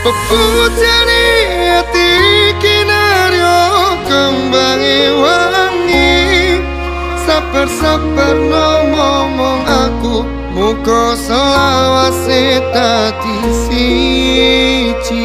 Pepujane ati kinaryo kembangi wangi. Sabar-sabar ngomong aku, muka selawase dadi siji.